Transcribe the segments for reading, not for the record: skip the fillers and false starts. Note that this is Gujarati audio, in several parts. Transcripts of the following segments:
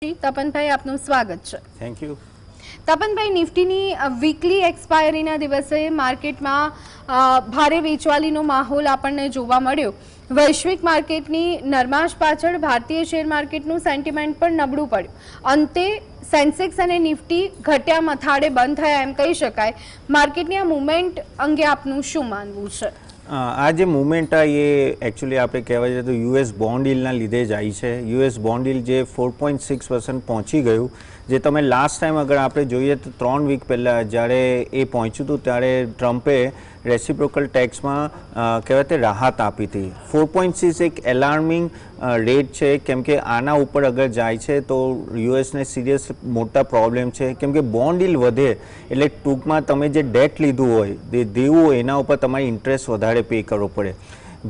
તપનભાઈ આપનું સ્વાગત છે. Thank you. તપનભાઈ, નિફ્ટીની વીકલી એક્સપાયરીના દિવસે માર્કેટમાં ભારે વેચવાલીનો માહોલ આપણને જોવા મળ્યો. વૈશ્વિક માર્કેટની નરમાશ પાછળ ભારતીય શેર માર્કેટનું સેન્ટિમેન્ટ પણ નબળું પડ્યું. અંતે સેન્સેક્સ અને નિફ્ટી ઘટ્યા મથાળે બંધ થયા એમ કહી શકાય. માર્કેટની આ મુવમેન્ટ અંગે આપનું શું માનવું છે? આ જે મુવમેન્ટ આ એ એકચ્યુઅલી આપણે કહેવાય છે તો યુએસ બોન્ડ યીલ્ડના લીધે જ આવી છે. યુએસ બોન્ડ યીલ્ડ જે 4.6% પહોંચી ગયું, જે તમે લાસ્ટ ટાઈમ અગર આપણે જોઈએ તો 3 વીક પહેલાં જ્યારે એ પહોંચ્યું હતું ત્યારે ટ્રમ્પે રેસિપ્રોકલ ટેક્સમાં કહેવાય તે રાહત આપી હતી. 4.6 એક એલાર્મિંગ રેટ છે, કેમ કે આના ઉપર અગર જાય છે તો યુએસને સિરિયસ મોટા પ્રોબ્લેમ છે, કેમ કે બોન્ડ યીલ્ડ વધે એટલે ટૂંકમાં તમે જે ડેટ લીધું હોય, દેવું હોય, એના ઉપર તમારે ઇન્ટરેસ્ટ વધારે પે કરવો પડે,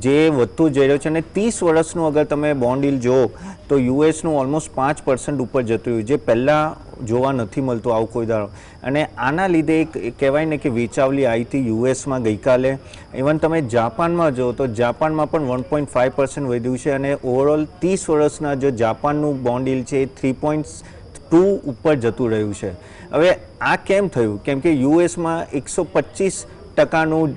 જે વધતું જઈ રહ્યું છે. અને 30 વર્ષનું અગર તમે બોન્ડ યીલ્ડ જુઓ તો યુએસનું ઓલમોસ્ટ 5% ઉપર જતું રહ્યું, જે પહેલાં જોવા નથી મળતું આવું કોઈ દાડો. અને આના લીધે એક કહેવાય ને કે વેચાવલી આવી હતી યુએસમાં ગઈકાલે. ઇવન તમે જાપાનમાં જુઓ તો જાપાનમાં પણ 1.5% વધ્યું છે. અને ઓવરઓલ 30 વર્ષના જો જાપાનનું બોન્ડ યીલ્ડ છે એ 3.2 ઉપર જતું રહ્યું છે. હવે આ કેમ થયું? કેમ કે યુએસમાં 125%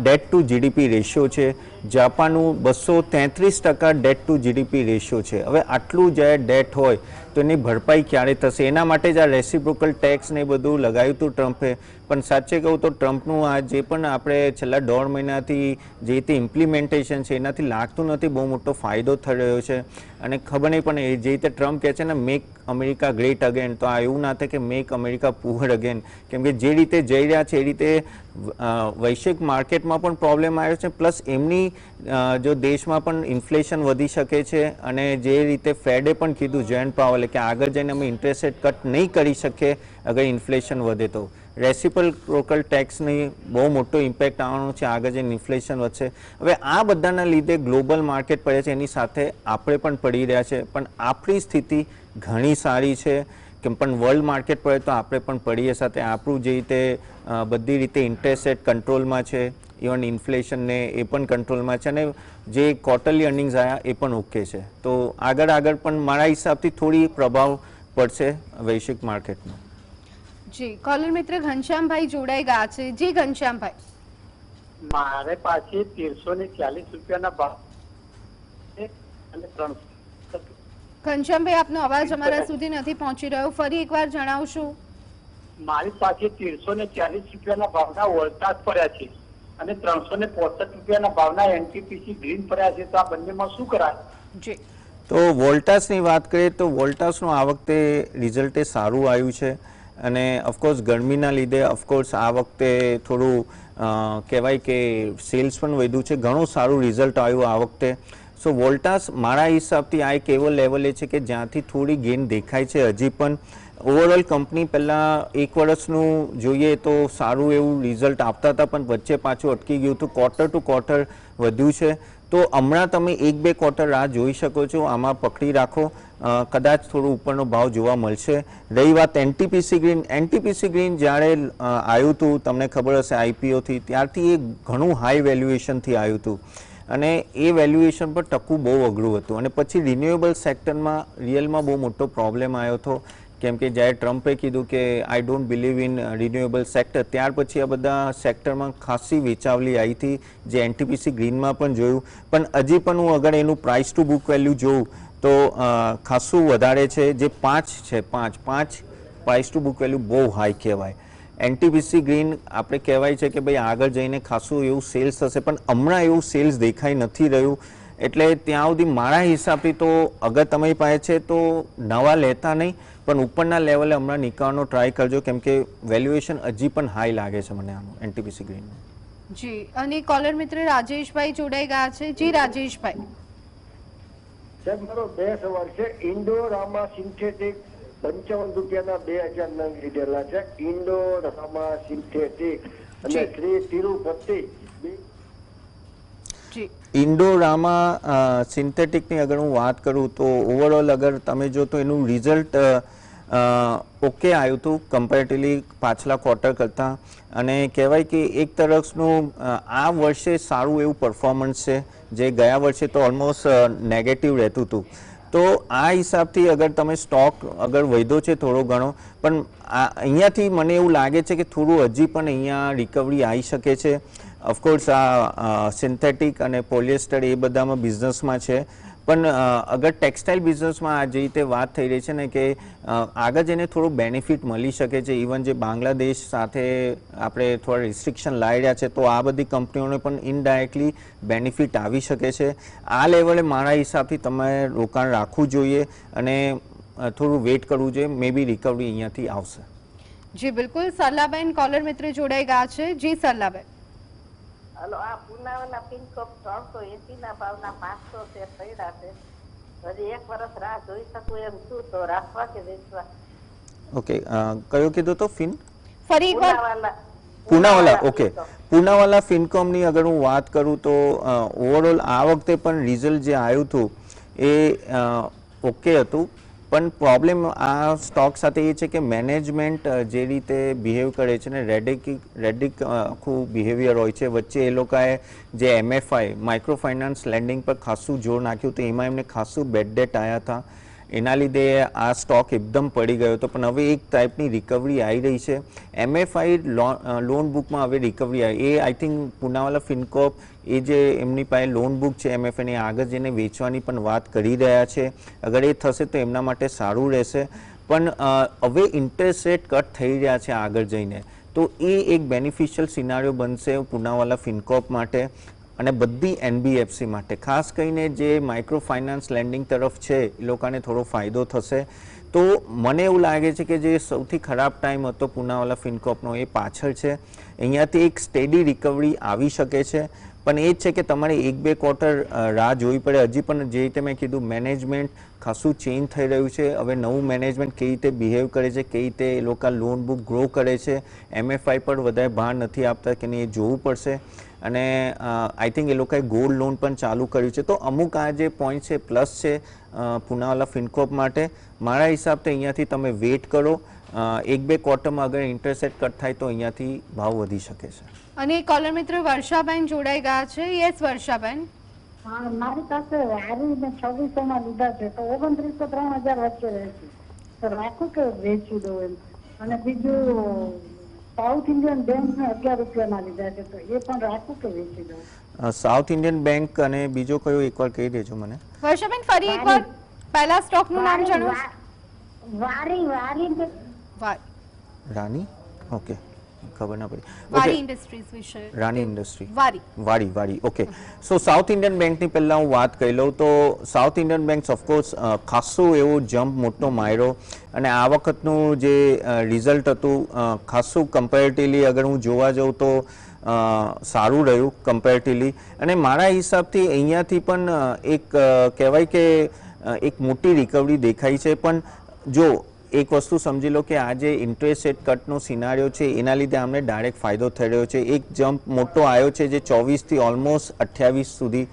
ડેટ ટુ જીડીપી રેશિયો છે, જાપાનનું 233% ડેટ ટુ જીડીપી રેશિયો છે. હવે આટલું જ્યારે ડેટ હોય તો એની ભરપાઈ ક્યારે થશે? એના માટે જ આ રેસિપ્રોકલ ટેક્સ ને બધું લગાવ્યું હતું ટ્રમ્પે. પણ સાચે કહું તો ટ્રમ્પનું આ જે પણ આપણે છેલ્લા 1.5 મહિનાથી જે રીતે ઇમ્પ્લિમેન્ટેશન છે એનાથી લાગતું નથી બહુ મોટો ફાયદો થઈ રહ્યો છે. અને ખબર નહીં પણ એ જે રીતે ટ્રમ્પ કહે છે ને મેક અમેરિકા ગ્રેટ અગેન, તો આ એવું ના થાય કે મેક અમેરિકા પુઅર અગેન, કેમ કે જે રીતે જઈ રહ્યા છે એ રીતે વૈશ્વિક માર્કેટમાં પણ પ્રોબ્લેમ આવ્યો છે, પ્લસ એમની જો દેશમાં પણ ઇન્ફ્લેશન વધી શકે છે. અને જે રીતે ફેડે પણ કીધું, જોયન્ટ પાવલે, કે આગળ જઈને અમે ઇન્ટરેસ્ટ રેટ કટ નહીં કરી શકીએ અગર ઇન્ફ્લેશન વધે તો. રેસિપ્રોકલ ટેક્સની બહુ મોટો ઇમ્પેક્ટ આવવાનો છે આગળ જઈને ઇન્ફ્લેશન વધશે. હવે આ બધાના લીધે ગ્લોબલ માર્કેટ પડે છે, એની સાથે આપણે પણ પડી રહ્યા છે. પણ આપણી સ્થિતિ ઘણી સારી છે, કે પણ વર્લ્ડ માર્કેટ પડે તો આપણે પણ પડીએ સાથે. આપણું જે રીતે બધી રીતે ઇન્ટરેસ્ટ રેટ કંટ્રોલમાં છે, ઇવન ઇન્ફ્લેશનને એ પણ કંટ્રોલમાં છે, અને જે ક્વાર્ટરલી અર્નિંગ્સ આવ્યા એ પણ ઓકે છે. તો આગળ પણ મારા હિસાબથી થોડી પ્રભાવ પડશે વૈશ્વિક માર્કેટનો. જી, કોલર મિત્ર ઘનશ્યામભાઈ જોડાઈ ગયા છે. જી ઘનશ્યામભાઈ, મારે પાસે 1340 રૂપિયાના ભાવ અને 300. ઘનશ્યામભાઈ, આપનો અવાજ અમારા સુધી નથી પહોંચી રહ્યો, ફરી એકવાર જણાવશો? મારી પાસે 1340 રૂપિયાના ભાવના વોલ્ટાસ પડ્યા છે અને 365 રૂપિયાના ભાવના એનટીપીસી ગ્રીન પડ્યા છે. તો આ બંનેમાં શું કરાય? જી, તો વોલ્ટાસની વાત કરીએ તો વોલ્ટાસનું આ વખતે રિઝલ્ટ એ સારું આવ્યું છે. અને ઓફકોર્સ ગરમીના લીધે ઓફકોર્સ આ વખતે થોડું કહેવાય કે સેલ્સ પણ વધ્યું છે. ઘણું સારું રિઝલ્ટ આવ્યું આ વખતે. સો વોલ્ટાસ મારા હિસાબથી આ એક એવો લેવલે છે કે જ્યાંથી થોડી ગેઇન દેખાય છે હજી પણ. ઓવરઓલ કંપની પહેલાં 1 વર્ષનું જોઈએ તો સારું એવું રિઝલ્ટ આપતા હતા, પણ વચ્ચે પાછું અટકી ગયું હતું. ક્વાર્ટર ટુ ક્વાર્ટર વધ્યું છે. તો હમણાં તમે 1-2 ક્વાર્ટર રાહ જોઈ શકો છો, આમાં પકડી રાખો, કદાચ થોડો ઉપરનો ભાવ જોવા મળશે. રહી વાત એનટીપીસી ગ્રીન, એનટીપીસી ગ્રીન જ્યારે આવ્યું હતું તમને ખબર હશે આઈપીઓથી, ત્યારથી એ ઘણું હાઈ વેલ્યુએશનથી આવ્યું હતું. અને એ વેલ્યુએશન પર ટકવું બહુ અઘરું હતું. અને પછી રિન્યુએબલ સેક્ટરમાં રિયલમાં બહુ મોટો પ્રોબ્લેમ આવ્યો હતો, કેમ કે જ્યારે ટ્રમ્પે કીધું કે I don't believe in renewable sector, ત્યાર પછી આ બધા સેક્ટરમાં ખાસી વેચાવલી આવી હતી, જે એનટીપીસી ગ્રીનમાં પણ જોયું. પણ હજી પણ હું અગર એનું પ્રાઇસ ટુ બુક વેલ્યુ જોઉં તો ખાસું વધારે છે, જે 5 છે. 5 પ્રાઇસ ટુ બુક વેલ્યુ બહુ હાઈ કહેવાય. એનટીપીસી ગ્રીન આપણે કહેવાય છે કે ભાઈ આગળ જઈને ખાસું એવું સેલ્સ થશે, પણ હમણાં એવું સેલ્સ દેખાઈ નથી રહ્યું. એટલે ત્યાં સુધી મારા હિસાબથી તો અગર તમારી પાસે છે તો નવા લેતા નહીં, પણ ઉપરના લેવલે હમણાં નીકળવાનો ટ્રાય કરજો, કેમ કે વેલ્યુએશન હજી પણ હાઈ લાગે છે મને આનું એનટીપીસી ગ્રીનનું. જી, અને કોલર મિત્ર રાજેશભાઈ જોડાઈ ગયા છે. જી રાજેશભાઈ. સાહેબ, મારો 2 સવાલ છે. ઇન્ડોરામા સિન્થેટિક 55 રૂપિયાના 2000 નંગ લીધેલા છે. ઇન્ડોરામા સિન્થેટિક અને શ્રી તિરુપતિ. ઇન્ડોરામા સિન્થેટિકની અગર હું વાત કરું તો ઓવરઓલ અગર તમે જો તો એનું રિઝલ્ટ ઓકે આવ્યું હતું કમ્પેરેટિવલી પાછલા ક્વાર્ટર કરતાં. અને કહેવાય કે એક તરફનું આ વર્ષે સારું એવું પરફોર્મન્સ છે, જે ગયા વર્ષે તો ઓલમોસ્ટ નેગેટિવ રહેતું હતું. તો આ હિસાબથી અગર તમે સ્ટોક અગર વધ્યો છે થોડો ઘણો, પણ અહીંયાથી મને એવું લાગે છે કે થોડું હજી પણ અહીંયા રિકવરી આવી શકે છે. ઓફકોર્સ આ સિન્થેટિક અને પોલિએસ્ટર એ બધામાં બિઝનેસમાં છે, પણ અગર ટેક્સટાઇલ બિઝનેસમાં આ જે રીતે વાત થઈ રહી છે ને કે આગળ જઈને થોડું બેનિફિટ મળી શકે છે. ઇવન જે બાંગ્લાદેશ સાથે આપણે થોડા રિસ્ટ્રિક્શન લાવી રહ્યા છે, તો આ બધી કંપનીઓને પણ ઇનડાયરેક્ટલી બેનિફિટ આવી શકે છે. આ લેવલે મારા હિસાબથી તમે રોકાણ રાખવું જોઈએ અને થોડું વેઇટ કરવું જોઈએ. મે બી રિકવરી અહીંયાથી આવશે. જી બિલકુલ. સરલાબેન કોલર મિત્ર જોડાઈ ગયા છે. જી સરલાબેન. હલો, આ પુનાવાલા પિનકોપ 380 ના ભાવના 500 શેર પડ્યા છે. હજી 1 વર્ષ રાહ જોઈ શકું એમ છું, તો રાખવા કે વેચવા? ઓકે, કયો કીધું તો ફરી એકવાર. પૂનાવાલા. ઓકે, પૂનાવાલા ફિનકોમની અગર હું વાત કરું તો ઓવરઓલ આ વખતે પણ રિઝલ્ટ જે આવ્યું હતું એ ઓકે હતું, પણ પ્રોબ્લેમ આ સ્ટોક સાથે એ છે કે મેનેજમેન્ટ જે રીતે બિહેવ કરે છે ને રેડિક આખું બિહેવિયર હોય છે. વચ્ચે એ લોકોએ જે MFI માઇક્રો ફાઇનાન્સ લેન્ડિંગ પર ખાસું જોર નાખ્યું હતું, એમાં એમને ખાસું બેડ ડેટ આવ્યા હતા. એના લીધે આ સ્ટોક એકદમ પડી ગયો હતો, પણ હવે એક ટાઈપની રિકવરી આવી રહી છે. MFI લોન બુકમાં હવે રિકવરી આવી. એ આઈ થિંક પૂનાવાલા ફિનકોપ એ જે એમની પાસે લોન બુક છે MFIની આગળ જઈને વેચવાની પણ વાત કરી રહ્યા છે. અગર એ થશે તો એમના માટે સારું રહેશે. પણ હવે ઇન્ટરેસ્ટ રેટ કટ થઈ રહ્યા છે આગળ જઈને, તો એ એક બેનિફિશિયલ સિનારીઓ બનશે પૂનાવાલા ફિનકોપ માટે અને બધી NBFC માટે. ખાસ કરીને જે માઇક્રો ફાઇનાન્સ લેન્ડિંગ તરફ છે એ લોકોને થોડો ફાયદો થશે. તો મને એવું લાગે છે કે જે સૌથી ખરાબ ટાઈમ હતો પૂનાવાલા ફિનકોપનો એ પાછળ છે. અહીંયાથી એક સ્ટેડી રિકવરી આવી શકે છે, પણ એ જ છે કે તમારે 1-2 ક્વાર્ટર રાહ જોવી પડે. હજી પણ જે રીતે મેં કીધું મેનેજમેન્ટ ખાસું ચેન્જ થઈ રહ્યું છે. હવે નવું મેનેજમેન્ટ કેવી રીતે બિહેવ કરે છે, કેવી રીતે એ લોકો લોન બુક ગ્રો કરે છે, MFI પર વધારે ભાર નથી આપતા કે નહીં એ જોવું પડશે. અને આઈ થિંક એ લોકોએ ગોલ્ડ લોન પણ ચાલુ કર્યું છે. તો અમુક આ જે પોઈન્ટ છે પ્લસ છે પૂનાવાલા ફિનકોપ માટે. મારા હિસાબથી અહીંયાથી તમે વેઇટ કરો. 1-2 ક્વાર્ટરમાં અગર ઇન્ટરેસ્ટ રેટ કટ થાય તો અહીંયાથી ભાવ વધી શકે છે. અને કોલર મિત્ર વર્ષાબેન જોડાઈ ગયા છે. યસ વર્ષાબેન. હા, મારી પાસે હારી ને 2600 માં લીધા છે, તો 2900 3000 વચ્ચે રહેશે, તો રાખું કે વેચી દઉં એમ? અને બીજું સાઉથ ઇન્ડિયન બેંક ને 11 રૂપિયામાં લીધા છે, તો એ પણ રાખું કે વેચી દઉં? સાઉથ ઇન્ડિયન બેંક અને બીજો કયો એકવાર કહી દેજો મને. વર્ષાબેન ફરી એકવાર પહેલા સ્ટોકનું નામ જણાવો. વારી રાની. ઓકે, ખબર ના પડી. વારી ઇન્ડસ્ટ્રીઝ વિશે. રાની ઇન્ડસ્ટ્રી. વારી. ઓકે. સો સાઉથ ઇન્ડિયન બેંકની પહેલાં હું વાત કરી લઉં તો સાઉથ ઇન્ડિયન બેંક ઓફકોર્સ ખાસું એવો જમ્પ મોટો માર્યો અને આ વખતનું જે રિઝલ્ટ હતું ખાસું કમ્પેરેટિવલી અગર હું જોવા જાઉં તો સારું રહ્યું કમ્પેરેટિવલી. અને મારા હિસાબથી અહીંયાથી પણ એક કહેવાય કે એક મોટી રિકવરી દેખાઈ છે. પણ જો એક વસ્તુ સમજી લો કે આ જે ઇન્ટરેસ્ટ રેટ કટનો સિનારીઓ છે એના લીધે અમને ડાયરેક્ટ ફાયદો થઈ રહ્યો છે. એક જમ્પ મોટો આવ્યો છે જે 24થી ઓલમોસ્ટ 28 સુધી.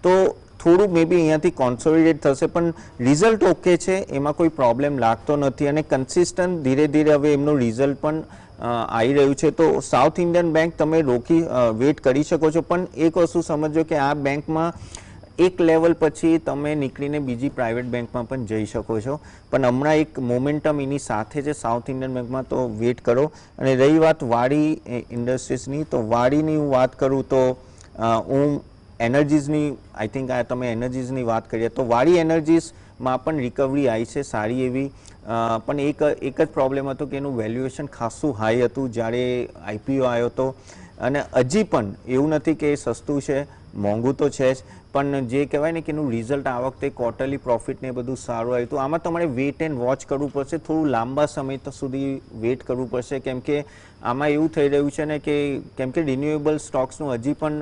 તો થોડું મે બી અહીંયાથી કોન્સોલિડેટ થશે, પણ રિઝલ્ટ ઓકે છે, એમાં કોઈ પ્રોબ્લેમ લાગતો નથી અને કન્સિસ્ટન્ટ ધીરે ધીરે હવે એમનું રિઝલ્ટ પણ આવી રહ્યું છે. તો સાઉથ ઇન્ડિયન બેંક તમે વેટ કરી શકો છો. પણ એક વસ્તુ સમજો કે આ બેંકમાં એક લેવલ પછી તમે નીકળીને બીજી પ્રાઇવેટ બેંકમાં પણ જઈ શકો છો, પણ હમણાં એક મોમેન્ટમ એની સાથે છે સાઉથ ઇન્ડિયન બેંકમાં, તો વેટ કરો. અને રહી વાત વાડી ઇન્ડસ્ટ્રીઝની, તો વાડીની હું વાત કરું તો હું એનર્જીઝની આઈ થિંક તમે એનર્જીઝની વાત કરીએ તો વાડી એનર્જીઝમાં પણ રિકવરી આવી છે સારી એવી. પણ એક જ પ્રોબ્લેમ હતો કે એનું વેલ્યુએશન ખાસું હાઈ હતું જ્યારે IPO આવ્યો હતો. અને હજી પણ એવું નથી કે સસ્તું છે, મોંઘું તો છે જ, પણ જે કહેવાય ને કે એનું રિઝલ્ટ આ વખતે ક્વાર્ટરલી પ્રોફિટ ને બધું સારું આવ્યું. તો આમાં તમારે વેઇટ એન્ડ વોચ કરવું પડશે, થોડું લાંબા સમય સુધી વેઇટ કરવું પડશે. કેમ કે આમાં એવું થઈ રહ્યું છે ને કે કેમ કે રિન્યુએબલ સ્ટોક્સનું હજી પણ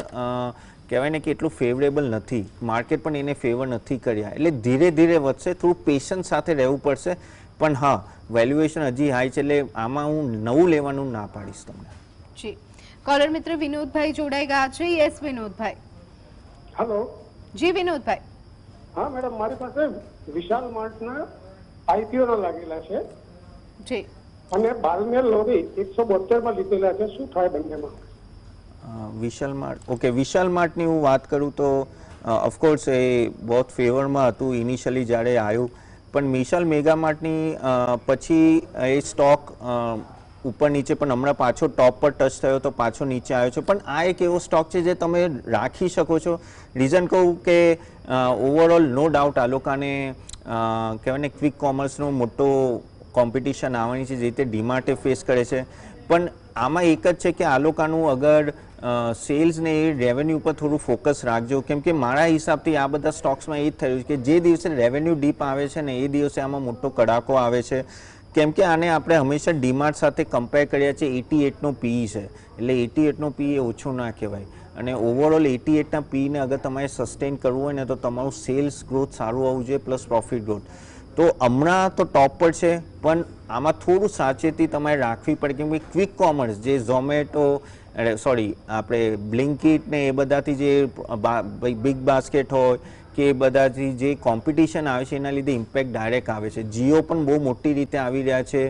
કહેવાય ને કે એટલું ફેવરેબલ નથી, માર્કેટ પણ એને ફેવર નથી કર્યા, એટલે ધીરે ધીરે વધશે. થોડું પેશન્સ સાથે રહેવું પડશે. પણ હા, વેલ્યુએશન હજી હાઈ છે, એટલે આમાં હું નવું લેવાનું ના પાડીશ તમને. જી. કોલર મિત્ર વિનોદભાઈ જોડાઈ ગયા છે. યસ વિનોદભાઈ. હેલો. જી વિનોદભાઈ. હા મેડમ, મારી પાસે વિશાલ માર્ટના IPO ના લાગેલા છે જી. અને બાલમેર લોરી 172 માં લીધેલા છે. શું થાય બંનેમાં? વિશાલ માર્ટ. ઓકે, વિશાલ માર્ટની હું વાત કરું તો ઓફકોર્સ એ બહુ ફેવરમાં હતું ઇનિશિયલી જ્યારે આવ્યું, પણ વિશાલ મેગામાર્ટની પછી એ સ્ટોક ઉપર નીચે પણ હમણાં પાછો ટોપ પર ટચ થયો તો પાછો નીચે આવ્યો છે. પણ આ એક એવો સ્ટોક છે જે તમે રાખી શકો છો. રીઝન કહું કે ઓવરઓલ નો ડાઉટ આ લોકોને કહેવાય ને ક્વિક કોમર્સનો મોટો કોમ્પિટિશન આવવાની છે, જે રીતે ડીમાર્ટે ફેસ કરે છે. પણ આમાં એક જ છે કે આ લોકોનું અગર સેલ્સ ને એ રેવન્યુ પર થોડું ફોકસ રાખજો, કેમ કે મારા હિસાબથી આ બધા સ્ટોક્સમાં એ જ થયું છે કે જે દિવસે રેવન્યુ ડીપ આવે છે ને એ દિવસે આમાં મોટો કડાકો આવે છે. કેમ કે આને આપણે હંમેશા ડીમાર્ટ સાથે કમ્પેર કર્યા છે. 88નો પીઈ છે, એટલે 88નો પીઈ એ ઓછું ના કહેવાય. અને ઓવરઓલ 88ના પીઈને અગર તમારે સસ્ટેન કરવું હોય ને તો તમારું સેલ્સ ગ્રોથ સારું આવવું જોઈએ પ્લસ પ્રોફિટ ગ્રોથ. તો હમણાં તો ટોપ પર છે, પણ આમાં થોડું સાવચેતી તમારે રાખવી પડે, કેમ કે ક્વિક કોમર્સ જે ઝોમેટો આપણે બ્લિંકિટ ને એ બધાથી જે બિગ બાસ્કેટ હોય કે એ બધાથી જે કોમ્પિટિશન આવે છે એના લીધે ઇમ્પેક્ટ ડાયરેક્ટ આવે છે. જીઓ પણ બહુ મોટી રીતે આવી રહ્યા છે,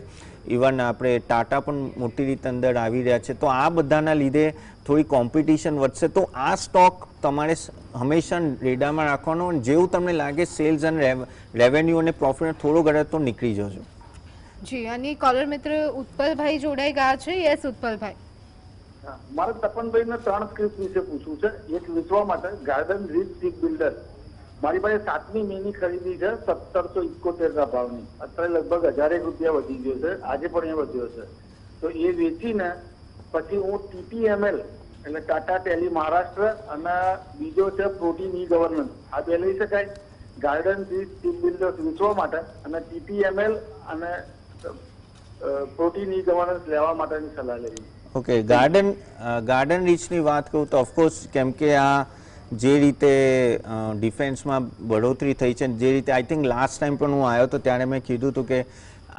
ઇવન આપણે ટાટા પણ મોટી રીતે અંદર આવી રહ્યા છે. તો આ બધાના લીધે થોડી કોમ્પિટિશન વધશે. તો આ સ્ટોક તમારે હંમેશા રેડામાં રાખવાનો, જેવું તમને લાગે સેલ્સ અને રેવન્યુ અને પ્રોફિટ થોડો ઘરે તો નીકળી જજો. જી, અને કોલર મિત્ર ઉત્પલભાઈ જોડાઈ ગયા છે. યસ ઉત્પલભાઈ. મારે તપનભાઈને 3 સ્ક્રિપ્ટ વિશે પૂછવું છે. એક વેચવા માટે ગાર્ડન રીચ શિપ બિલ્ડર, મારી પાસે 7મી મેની ખરીદી છે 1771 ભાવની. અત્યારે લગભગ 1000 રૂપિયા વધી ગયો છે, આજે પણ એ વધ્યો છે. તો એ વેચીને પછી હું TPML એટલે ટાટા ટેલી મહારાષ્ટ્ર અને બીજો છે પ્રોટીન ઈ ગવર્નન્સ, આ બે લઈ શકાય. ગાર્ડન રીચ શિપ બિલ્ડર્સ વેચવા માટે અને TPML અને પ્રોટીન ઈ ગવર્નન્સ લેવા માટેની સલાહ લેવી. ઓકે, ગાર્ડન રીચની વાત કરું તો ઓફકોર્સ કેમ કે આ જે રીતે ડિફેન્સમાં બઢોતરી થઈ છે, જે રીતે આઈ થિંક લાસ્ટ ટાઈમ પણ હું આવ્યો હતો ત્યારે મેં કીધું હતું કે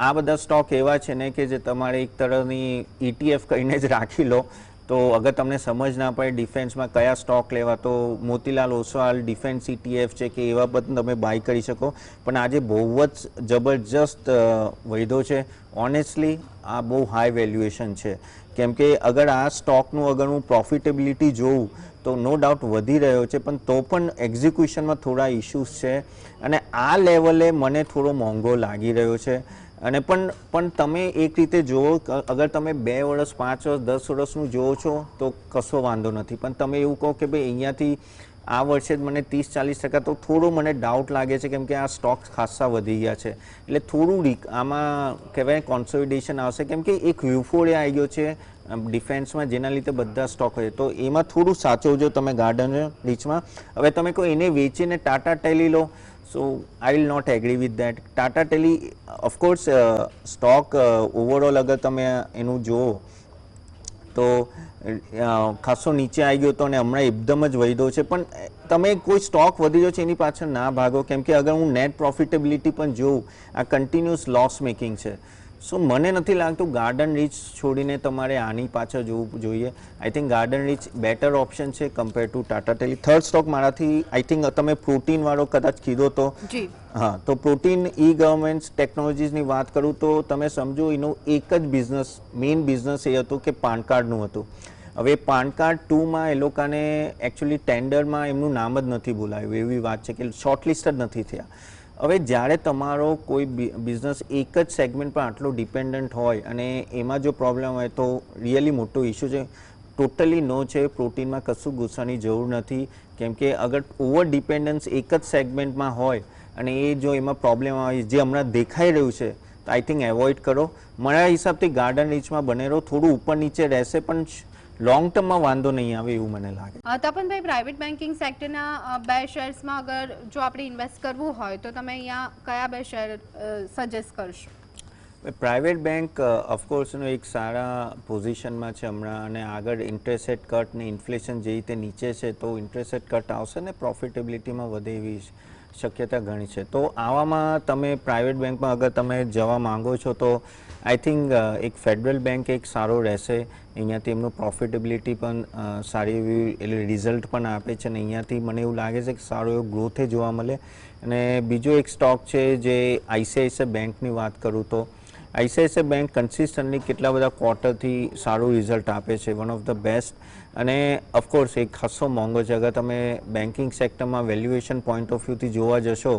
આ બધા સ્ટોક એવા છે ને કે જે તમારે એક તરફની ETF કરીને જ રાખી લો. તો અગર તમને સમજ ના પડે ડિફેન્સમાં કયા સ્ટોક લેવા, તો મોતીલાલ ઓસવાલ ડિફેન્સ ETF છે કે એવા પણ તમે બાય કરી શકો. પણ આજે બહુ જ જબરજસ્ત વધ્યો છે. ઓનેસ્ટલી આ બહુ હાઈ વેલ્યુએશન છે, કેમ કે અગર આ સ્ટોકનું અગર હું પ્રોફિટેબિલિટી જોઉં તો નો ડાઉટ વધી રહ્યો છે, પણ તો પણ એક્ઝિક્યુશનમાં થોડા ઇશ્યુઝ છે અને આ લેવલે મને થોડો મોંઘો લાગી રહ્યો છે. અને પણ તમે એક રીતે જુઓ, અગર તમે 2 વર્ષ 5 વર્ષ 10 વર્ષનું જુઓ છો તો કશો વાંધો નથી. પણ તમે એવું કહો કે ભાઈ અહીંયાથી આ વર્ષે જ મને 30-40% તો થોડો મને ડાઉટ લાગે છે, કેમ કે આ સ્ટોક્સ ખાસ્સા વધી ગયા છે. એટલે થોડું આમાં કહેવાય કોન્સોલિડેશન આવશે, કેમ કે એક યુફોરિયા આવી ગયો છે ડિફેન્સમાં, જેના લીધે બધા સ્ટોક હોય. તો એમાં થોડું સાચવજો તમે ગાર્ડન રીચમાં. હવે તમે કહો એને વેચીને ટાટા ટેલી લો, so I will not agree with that. Tata tele of course stock overall અગર તમે એનું જુઓ તો ખાસો નીચે આવી ગયો હતો અને હમણાં એકદમ જ વધ્યો છે. પણ તમે કોઈ સ્ટોક વધી ગયો છે એની પાછળ ના ભાગો, કેમ કે અગર હું નેટ પ્રોફિટેબિલિટી પણ જોઉં, આ કન્ટિન્યુઅસ લોસ મેકિંગ છે. સો મને નથી લાગતું ગાર્ડન રીચ છોડીને તમારે આની પાછળ જોવું જોઈએ. I think Garden Reach better option છે compare to Tata tele. Third stock મારાથી આઈ થિંક તમે પ્રોટીન વાળો કદાચ કીધો તો, હા, તો પ્રોટીન ઈ ગવર્મેન્ટ ટેકનોલોજીસની વાત કરું તો તમે સમજો એનું એક જ બિઝનેસ, મેઇન બિઝનેસ એ હતું કે પાન કાર્ડનું હતું. હવે પાન કાર્ડ 2માં એ લોકોને એકચ્યુઅલી ટેન્ડરમાં એમનું નામ જ નથી બોલાવ્યું, એવી વાત છે કે શોર્ટલિસ્ટ જ નથી થયા. હવે જ્યારે તમારો કોઈ બિઝનેસ એક જ સેગમેન્ટ પર આટલો ડિપેન્ડન્ટ હોય અને એમાં જો પ્રોબ્લેમ હોય તો રિયલી મોટો ઇશ્યુ છે. ટોટલી નો છે, પ્રોટીનમાં કશું ગુસ્સાની જરૂર નથી, કેમ કે અગર ઓવર ડિપેન્ડન્સ એક જ સેગમેન્ટમાં હોય અને એ જો એમાં પ્રોબ્લેમ આવે જે હમણાં દેખાઈ રહ્યું છે, તો આઈ થિંક એવોઇડ કરો. મારા હિસાબથી ગાર્ડન રીચમાં બને રહો, થોડું ઉપર નીચે રહેશે પણ લોંગ ટર્મમાં વાંધો નહીં આવે એવું મને લાગે. તપનભાઈ, પ્રાઇવેટ બેન્કિંગ સેક્ટરના 2 શેર્સમાં અગર જો આપણે ઇન્વેસ્ટ કરવું હોય તો તમે અહીંયા કયા 2 શેર સજેસ્ટ કરશો? પ્રાઇવેટ બેંક ઓફકોર્સનો એક સારા પોઝિશનમાં છે હમણાં, અને આગળ ઇન્ટરેસ્ટ રેટ કટ ને ઇન્ફ્લેશન જે રીતે નીચે છે તો ઇન્ટરેસ્ટ રેટ કટ આવશે ને પ્રોફિટેબિલિટીમાં વધે એવી શક્યતા ઘણી છે. તો આવામાં તમે પ્રાઇવેટ બેંકમાં અગર તમે જવા માંગો છો તો આઈ થિંક એક ફેડરલ બેંક એક સારો રહેશે. અહીંયાથી એમનું પ્રોફિટેબિલિટી પણ સારી એવી એટલે રિઝલ્ટ પણ આપે છે અને અહીંયાથી મને એવું લાગે છે કે સારો એવો ગ્રોથે જોવા મળે. અને બીજો એક સ્ટોક છે જે ICICI બેંકની વાત કરું તો આઈસીઆઈસીઆઈ બેંક કન્સિસ્ટન્ટલી કેટલા બધા ક્વાર્ટરથી સારું રિઝલ્ટ આપે છે, વન ઓફ ધ બેસ્ટ. અને ઓફકોર્સ એક ખાસો મોંઘો છે. અગર તમે બેન્કિંગ સેક્ટરમાં વેલ્યુએશન પોઈન્ટ ઓફ વ્યૂથી જોવા જશો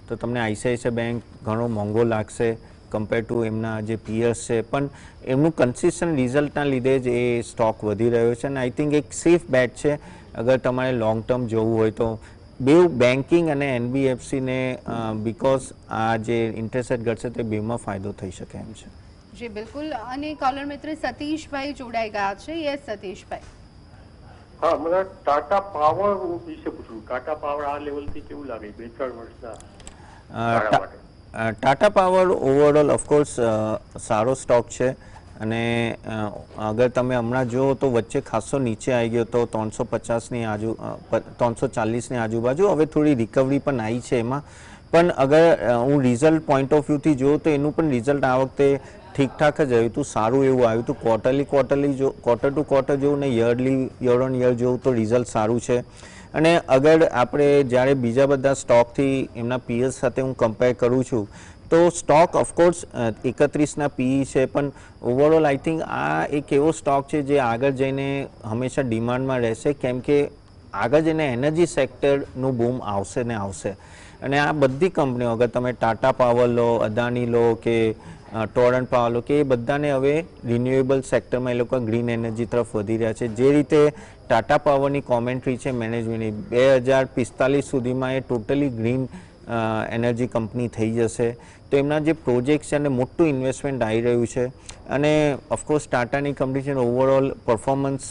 તો તમને આઈસીઆઈસીઆઈ બેંક ઘણો મોંઘો લાગશે કમ્પેર ટુ એમના જે પિયર્સ છે, પણ એમનું કન્સિસ્ટન્ટ રિઝલ્ટના લીધે જ એ સ્ટોક વધી રહ્યો છે. અને આઈ થિંક એક સેફ બેટ છે અગર તમારે લોંગ ટર્મ જોવું હોય તો. બેઉ બેન્કિંગ અને એનબીએફસીને બીકોઝ આ જે ઇન્ટરેસ્ટ રેટ ઘટશે તે બેમાં ફાયદો થઈ શકે એમ છે. જી બિલકુલ. અને કોલર મિત્ર સતીશભાઈ જોડાઈ ગયા છે. યસ સતીશભાઈ. હા, મને ટાટા પાવર વિશે પૂછવું. ટાટા પાવર આ લેવલથી કેવું લાગે 2-3 વર્ષના? ટાટા પાવર ઓવરઓલ ઓફકોર્સ સારો સ્ટોક છે. અને અગર તમે હમણાં જુઓ તો વચ્ચે ખાસો નીચે આવી ગયો તો 350ની 340ની આજુબાજુ. હવે થોડી રિકવરી પણ આવી છે એમાં. પણ અગર હું રિઝલ્ટ પોઈન્ટ ઓફ વ્યૂથી જોઉં તો એનું પણ રિઝલ્ટ આ વખતે ઠીકઠાક જ આવ્યું હતું, સારું એવું આવ્યું હતું. ક્વાર્ટર ટુ ક્વાર્ટર જોવું ને યર ઓન યર જોવું તો રિઝલ્ટ સારું છે. અને અગર આપણે જ્યારે બીજા બધા સ્ટોકથી એમના પીએસ સાથે હું કમ્પેર કરું છું તો સ્ટોક ઓફકોર્સ 31ના પીઈ છે, પણ ઓવરઓલ આઈ થિંક આ એક એવો સ્ટોક છે જે આગળ જઈને હંમેશા ડિમાન્ડમાં રહેશે, કેમ કે આગળ જઈને એનર્જી સેક્ટરનું બૂમ આવશે ને આવશે. અને આ બધી કંપનીઓ અગર તમે ટાટા પાવર લો, અદાની લો કે ટોરન્ટ પાવર લો કે એ બધાને હવે રિન્યુએબલ સેક્ટરમાં એ લોકો ગ્રીન એનર્જી તરફ વધી રહ્યા છે. જે રીતે ટાટા પાવરની કોમેન્ટ્રી છે મેનેજમેન્ટની 2045 સુધીમાં એ ટોટલી ગ્રીન એનર્જી કંપની થઈ જશે. તો એમના જે પ્રોજેક્ટ છે અને મોટું ઇન્વેસ્ટમેન્ટ આવી રહ્યું છે. અને ઓફકોર્સ ટાટાની કંપની છે ઓવરઓલ પરફોર્મન્સ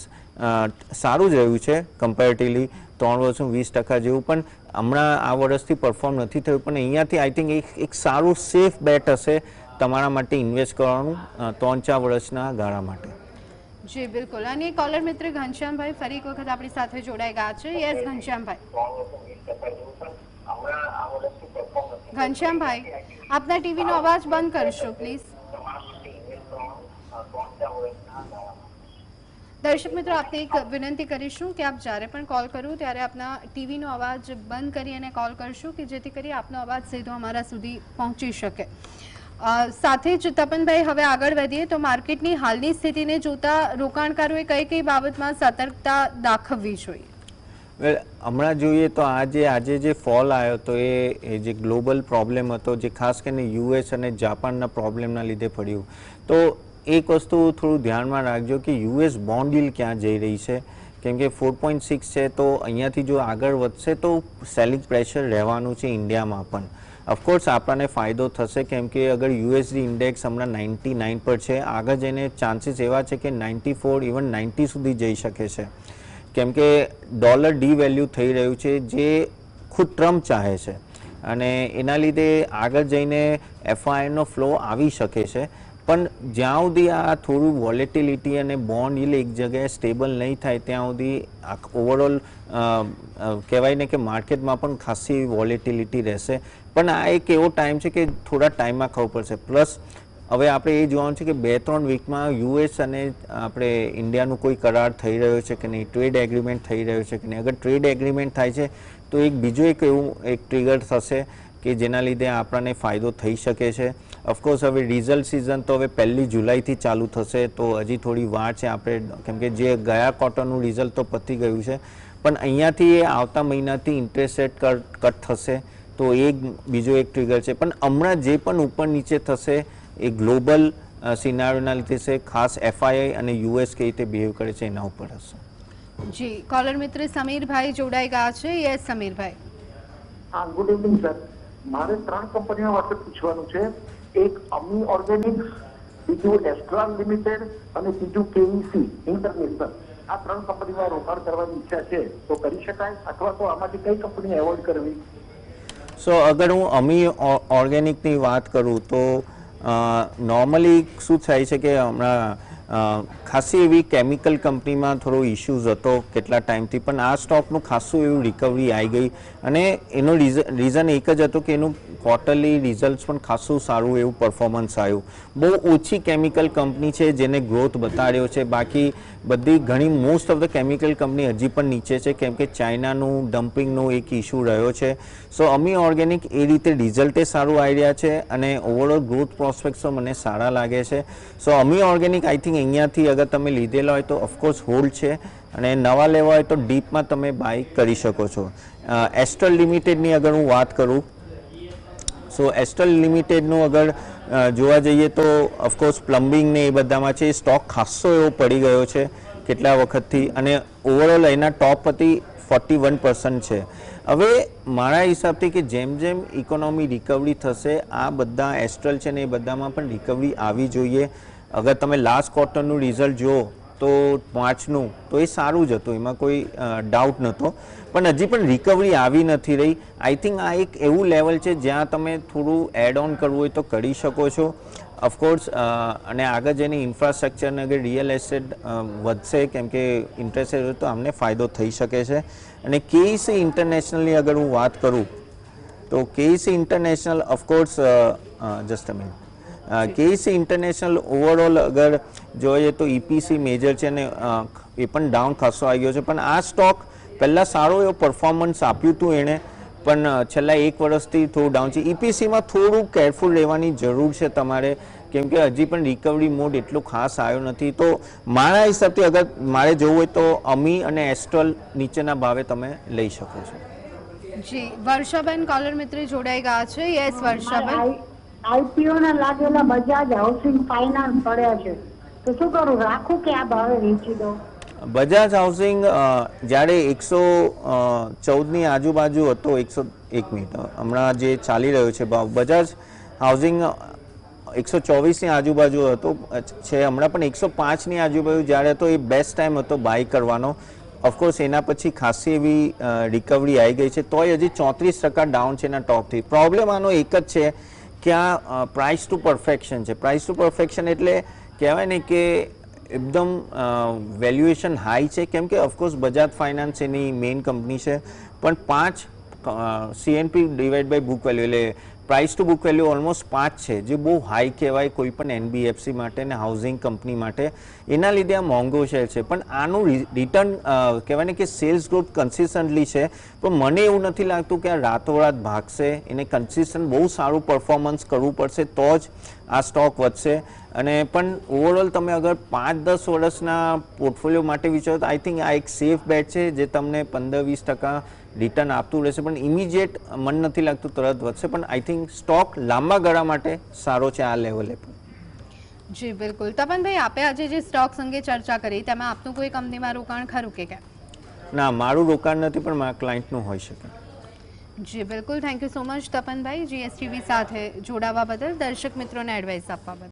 સારું જ રહ્યું છે કમ્પેરેટિવલી 3 વર્ષમાં 20% જેવું. પણ હમણાં આ વર્ષથી પરફોર્મ નથી થયું, પણ અહીંયાથી આઈ થિંક એક સારું સેફ બેટ હશે તમારા માટે ઇન્વેસ્ટ કરવાનું 3-4 વર્ષના ગાળા માટે. જી બિલકુલ. અને કોલર મિત્ર ઘનશ્યામભાઈ ફરી એક વખત આપણી સાથે જોડાઈ ગયા છે. યસ ઘનશ્યામભાઈ. ઘનશ્યામભાઈ આપના ટીવીનો અવાજ બંધ કરશો પ્લીઝ. દર્શક મિત્રો આપને એક વિનંતી કરીશું કે આપ જ્યારે પણ કોલ કરો ત્યારે આપના ટીવીનો અવાજ બંધ કરી અને કોલ કરશો કે જેથી કરી આપનો અવાજ સીધો અમારા સુધી પહોંચી શકે. સાથે જ તપનભાઈ હવે આગળ વધીએ તો માર્કેટની હાલની સ્થિતિને જોતા રોકાણકારોએ કઈ બાબતમાં સતર્કતા દાખવવી જોઈએ? વેલ હમણાં જોઈએ તો આજે જે ફોલ આવ્યો તો એ જે ગ્લોબલ પ્રોબ્લેમ હતો, જે ખાસ કરીને યુએસ અને જાપાનના પ્રોબ્લેમના લીધે પડ્યું. તો એક વસ્તુ થોડું ધ્યાનમાં રાખજો કે યુએસ બોન્ડ યીલ્ડ ક્યાં જઈ રહી છે, કેમ કે 4.6 છે તો અહીંયાથી જો આગળ વધશે તો સેલિંગ પ્રેશર રહેવાનું છે ઇન્ડિયામાં પણ. ઓફકોર્સ આપણને ફાયદો થશે કેમ કે અગર યુએસડી ઇન્ડેક્સ હમણાં 99 પર છે, આગળ જઈને ચાન્સીસ એવા છે કે 94 ઇવન 90 સુધી જઈ શકે છે, કેમ કે ડોલર ડીવેલ્યુ થઈ રહ્યું છે જે ખુદ ટ્રમ્પ ચાહે છે. અને એના લીધે આગળ જઈને એફઆઈઆઈનો ફ્લો આવી શકે છે. પણ જ્યાં સુધી આ થોડું વોલેટિલિટી અને બોન્ડ યીલ્ડ એક જગ્યાએ સ્ટેબલ નહીં થાય ત્યાં સુધી ઓવરઓલ કહેવાય ને કે માર્કેટમાં પણ ખાસી વોલેટિલિટી રહેશે. પણ આ એક એવો ટાઈમ છે કે થોડા ટાઈમમાં ખબર પડશે. પ્લસ હવે આપણે એ જોવાનું છે કે 2-3 વીકમાં યુએસ અને આપણે ઇન્ડિયાનું કોઈ કરાર થઈ રહ્યો છે કે નહીં, ટ્રેડ એગ્રીમેન્ટ થઈ રહ્યો છે કે નહીં. અગર ટ્રેડ એગ્રીમેન્ટ થાય છે તો એક બીજું એવું ટ્રિગર થશે કે જેના લીધે આપણને ફાયદો થઈ શકે છે. ઓફકોર્સ હવે રિઝલ્ટ સિઝન તો હવે 1 જુલાઈથી ચાલુ થશે, તો હજી થોડી વાર છે આપણે, કેમ કે જે ગયા ક્વાર્ટરનું રિઝલ્ટ તો પતી ગયું છે. પણ અહીંયાથી એ આવતા મહિનાથી ઇન્ટરેસ્ટ રેટ કટ થશે તો એ બીજો એક ટ્રિગર છે. પણ હમણાં જે પણ ઉપર નીચે થશે એ ગ્લોબલ સિનારીઓના લીધે છે, ખાસ એફઆઈઆઈ અને યુએસ કઈ રીતે બિહેવ કરે છે એના ઉપર હશે. જી કોલર મિત્ર સમીરભાઈ જોડાઈ ગયા છે. યસ સમીરભાઈ. હા, ગુડ ઇવનિંગ સર. મારે 3 કંપનીઓ વિશે પૂછવાનું છે. એક અમી ઓર્ગેનિક્સ, બીજું એસ્ટ્રાલ લિમિટેડ અને બીજું કેઈસી ઇન્ટરનેશનલ. આ 3 કંપનીમાં રોકાણ કરવાની ઈચ્છા છે તો કરી શકાય, અથવા તો આમાંથી કઈ કંપની એવોઇડ કરવી? સો અગર હું અમી ઓર્ગેનિકની વાત કરું તો નોર્મલી શું થાય છે કે હમણાં ખાસી એવી કેમિકલ કંપનીમાં થોડો ઇશ્યુઝ હતો કેટલા ટાઈમથી, પણ આ સ્ટોકનું ખાસું એવું રિકવરી આવી ગઈ અને એનો રીઝન એક જ હતો કે એનું ક્વાર્ટરલી રિઝલ્ટ પણ ખાસું સારું એવું પરફોર્મન્સ આવ્યું. બહુ ઓછી કેમિકલ કંપની છે જેને ગ્રોથ બતાડ્યો છે, બાકી બધી ઘણી most of the chemical company હજી પણ નીચે છે કેમ કે ચાઇનાનું ડમ્પિંગનો એક ઇશ્યુ રહ્યો છે. સો અમી ઓર્ગેનિક એ રીતે રિઝલ્ટે સારું આવી રહ્યા છે અને ઓવરઓલ ગ્રોથ પ્રોસ્પેક્ટ્સો મને સારા લાગે છે. સો અમી ઓર્ગેનિક આઈ થિંક અહીંયાથી અગર તમે લીધેલા હોય તો ઓફકોર્સ હોલ્ડ છે અને નવા લેવા હોય તો ડીપમાં તમે બાય કરી શકો છો. એસ્ટ્રલ લિમિટેડની અગર હું વાત કરું, સો એસ્ટ્રલ લિમિટેડનું અગર જોવા જઈએ તો ઓફકોર્સ પ્લમ્બિંગ ને એ બધામાં છે, સ્ટોક ખાસો એવો પડી ગયો છે કેટલા વખતથી અને ઓવરઓલ એના ટોપ હતી 41% છે. હવે મારા હિસાબથી કે જેમ જેમ ઇકોનોમી રિકવરી થશે આ બધા એસ્ટ્રલ છે ને એ બધામાં પણ રિકવરી આવી જોઈએ. અગર તમે લાસ્ટ ક્વાર્ટરનું રિઝલ્ટ જુઓ તો માર્ચનું તો એ સારું જ હતું, એમાં કોઈ ડાઉટ નહોતો, પણ હજી પણ રિકવરી આવી નથી રહી. આઈ થિંક આ એક એવું લેવલ છે જ્યાં તમે થોડું એડ ઓન કરવું હોય તો કરી શકો છો ઓફકોર્સ. અને આગળ જઈને ઇન્ફ્રાસ્ટ્રક્ચરને અગર રિયલ એસ્ટેટ વધશે કેમ કે ઇન્ટરેસ્ટ રેટ તો અમને ફાયદો થઈ શકે છે. અને કેઈસી ઇન્ટરનેશનલની અગર હું વાત કરું તો KEC international of course just a minute, KEC international overall અગર જોઈએ તો ઇપીસી મેજર છે ને એ પણ ડાઉન ખાસો આવી ગયો છે, પણ આ સ્ટોક પહેલાં સારો એવો પરફોર્મન્સ આપ્યું હતું એણે, પણ છેલ્લા એક વર્ષથી થોડું ડાઉન છે. ઇપીસીમાં થોડું કેરફુલ રહેવાની જરૂર છે તમારે કેમ કે હજી પણ રિકવરી મોડ એટલો ખાસ આવ્યો નથી. તો મારા હિસાબથી અગર મારે જોવું હોય તો અમી અને એસ્ટ્રલ નીચેના ભાવે તમે લઈ શકો છો. જી વર્ષાબેન કોલર મિત્ર જોડાઈ ગયા છે. યસ વર્ષાબેન. આઈપીઓ ના લાગેલા બજાજ હાઉસિંગ ફાઇનાન્સ પડ્યા છે તો શું કરું, રાખું કે આ ભાવે વેચી દઉં? બજાજ હાઉસિંગ જ્યારે 114ની આજુબાજુ હતો, 101 મિનિટ હમણાં જે ચાલી રહ્યો છે ભાવ, બજાજ હાઉસિંગ 124ની આજુબાજુ હતો છે, હમણાં પણ 105ની આજુબાજુ જ્યારે હતો એ બેસ્ટ ટાઈમ હતો બાય કરવાનો. ઓફકોર્સ એના પછી ખાસી એવી રિકવરી આવી ગઈ છે, તોય હજી 34% ડાઉન છે એના ટોપથી. પ્રોબ્લેમ આનો એક જ છે કે આ પ્રાઇસ ટુ પરફેક્શન છે. પ્રાઇસ ટુ પરફેક્શન એટલે કહેવાય ને કે એકદમ વેલ્યુએશન હાઈ છે કેમ કે ઓફકોર્સ બજાજ ફાઇનાન્સ એની મેઇન કંપની છે, પણ 5 CNP divide by book value એટલે price to book value almost 5 છે, જે બહુ હાઈ કહેવાય કોઈ પણ એનબીએફસી માટે ને હાઉસિંગ કંપની માટે. એના લીધે આ મોંઘો શેર છે, પણ આનું રિટર્ન કહેવાય ને કે સેલ્સ ગ્રોથ કન્સિસ્ટન્ટલી છે, પણ મને એવું નથી લાગતું કે આ રાતોરાત ભાગશે. એને કન્સિસ્ટન્ટ બહુ સારું પરફોર્મન્સ કરવું પડશે તો જ આ સ્ટોક વધશે. અને પણ ઓવરઓલ તમે અગર 5-10 વર્ષના પોર્ટફોલિયો માટે વિચારો તો આઈ થિંક આ એક સેફ બેટ છે જે તમને 15-20% રિટર્ન આપતું રહેશે, પણ ઇમિડિયેટ મને નથી લાગતું તરત વધશે, પણ આઈ થિંક સ્ટોક લાંબા ગાળા માટે સારો છે આ લેવલે પણ. જી બિલકુલ. તપનભાઈ, આપે આજે જે સ્ટોક્સ અંગે ચર્ચા કરી તેમાં આપનું કોઈ કંપનીમાં રોકાણ ખરું કે કેમ? ના, મારું રોકાણ નથી પણ મારા ક્લાયન્ટનું હોઈ શકે. જી બિલકુલ. થેન્ક યુ સો મચ તપનભાઈ, જીએસટીવી સાથે જોડાવા બદલ, દર્શક મિત્રોને એડવાઇસ આપવા બદલ.